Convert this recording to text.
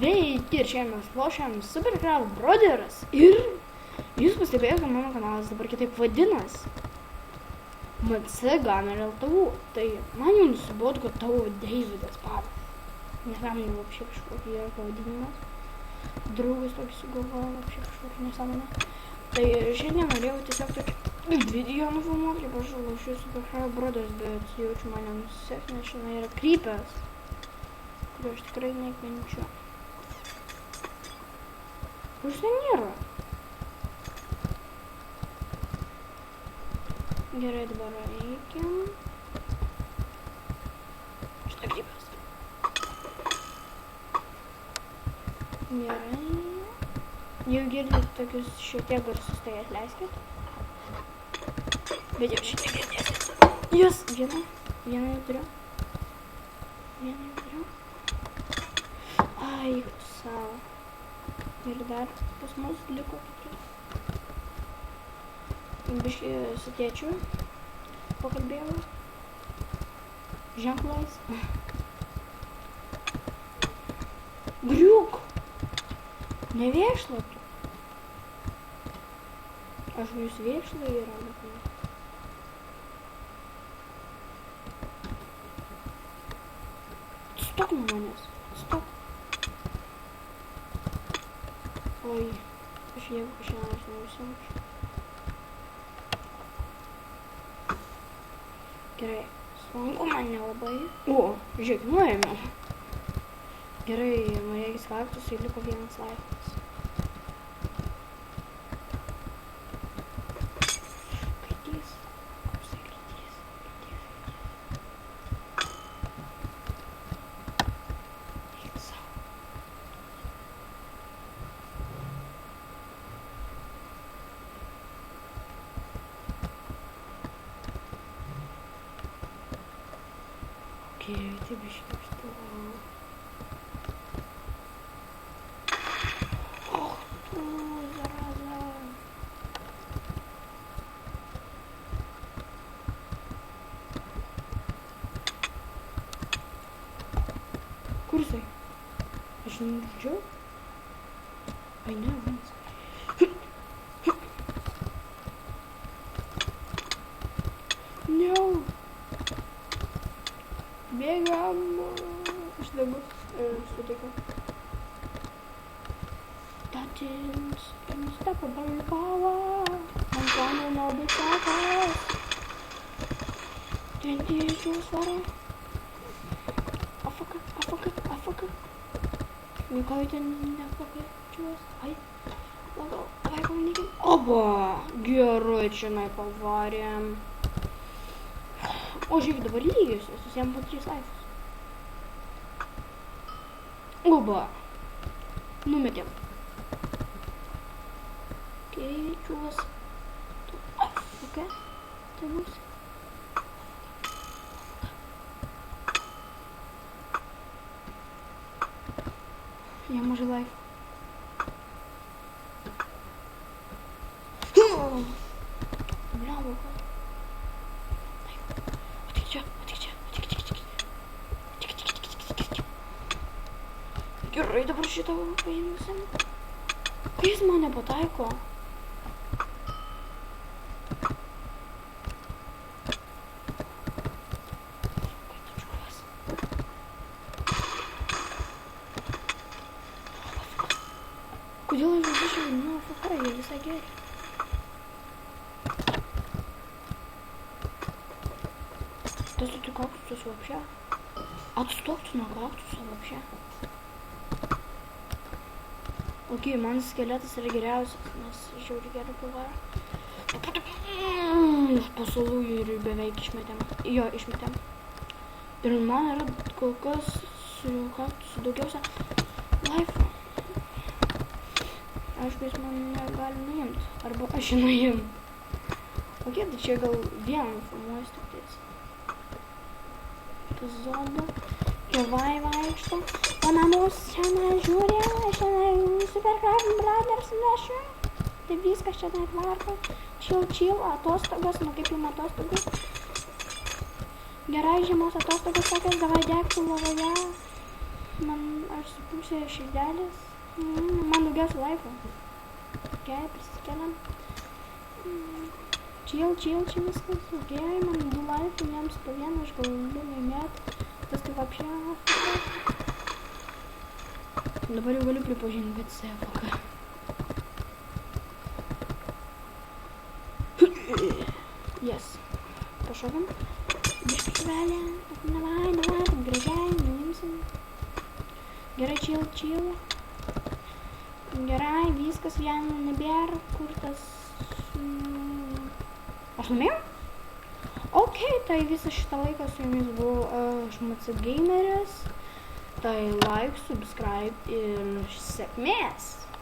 Sveiki, ir šiandien mes lošiam Supercraft Brothers ir jūs pastebėjote, kad mano kanalas dabar kitaip vadinasi MC Gunner LTV. Tai man jau nusibodo, kad tavo Davidas pavardę. Nesąmonė вообще kažkokį yra pavadinimas. Draugas tokį sugalvojo вообще kažkokį nesąmonę. Tai šiandien norėjau tiesiog tokį video nufilmuoti, kaip aš lošiu Supercraft Brothers, bet jaučiu mane nusiseks, nes šiandien yra Creepers, kurio aš tikrai nekenčiu. Už ten nėra. Gerai, dabar eikim. Šitą Creepers. Gerai. Jau girdit tokius šiek tiek garsus, tai atleiskit. Bet jau šiek tiek girdėsit. Jūs! Vieną jau turiu. Ai, savo. Ir dar pas mus liko 4. Biškį su tėčiu pakalbėjau. Ženklais. Griuk! Nevėšla tu. Aš jūs vėšla yra, bet ne. Stok nuo manęs. Stok. Oi, aš jeigu kažkiek aš neužsimušiu. Gerai, slangu man nelabai. O, žiūrėk, nuėmiau. Gerai, norėkis kaktusai, liko vienas laipsnis. Kaitys. Koksai kaitys. Eik savo. Окей, ты биškį užtuvau. Ох, tu, zaraza. Kur jisai? Aš negirdžiu? Ai, ne, vienas. No. Bėgam. Išdegus ir sutikiu. Touchins unstoppable power. I'm gonna know the suckers. 20 issues for it. I fuck it. We go it in the fucking juice. Ai. Lago, давай pamanykim. Oba! Gerai, čia pavarėm. O žiūrėk, dabar lygius, susiem po 3 laifus. Oba! Numetėm. Okei, čiūvas. Okei, tai bus. Jie mažai laifų. Bliavo, ką? Gerai, dabar šitą paėmusim. Kai jis man nepataiko? Kodėl aš visai vadinu AFK, jie visai geri. Tas tu kaktusas вообще. Atstok tu nuo kaktuso вообще. Okei, man skeletas yra geriausias, nes žiauriai gerai pavaro. Iš pasalų ir beveik išmetėm. Jo, išmetėm. Ir man yra kol kas su kaktusu daugiausia laifų. Aišku, jis man negali nuimti. Arba aš jį nuimt. Okei, tai čia gal vieną nufilmuojas tik tais. Epizodą. Tėvai vaikšto, o namus šiandien žiūrė, šiandien Supercraft Brothers vešiu. Tai viskas šiandien tvarko. Chill, atostogas, nu kaip jums atostogas. Gerai, žiemos atostogas sakės, davai degti lavoje. aš su pusė širdelės. Man daugiausia laiko. Gerai, prisikeliam. Chill viskas. Gerai, man 2 laifų, jiems po 1, aš galiu laimėti. Tas tai вообще. Dabar jau galiu pripažinti, kad sefaka. Yes. Pašokam. Biškivelė. Davai, gražiai, nuimsim. Gerai, chill. Gerai, viskas, vieno nebėra. Kur tas... Aš laimėjau? Ok, tai visą šitą laiką su jumis buvo Šmuci Gameris. Tai like, subscribe ir sėkmės.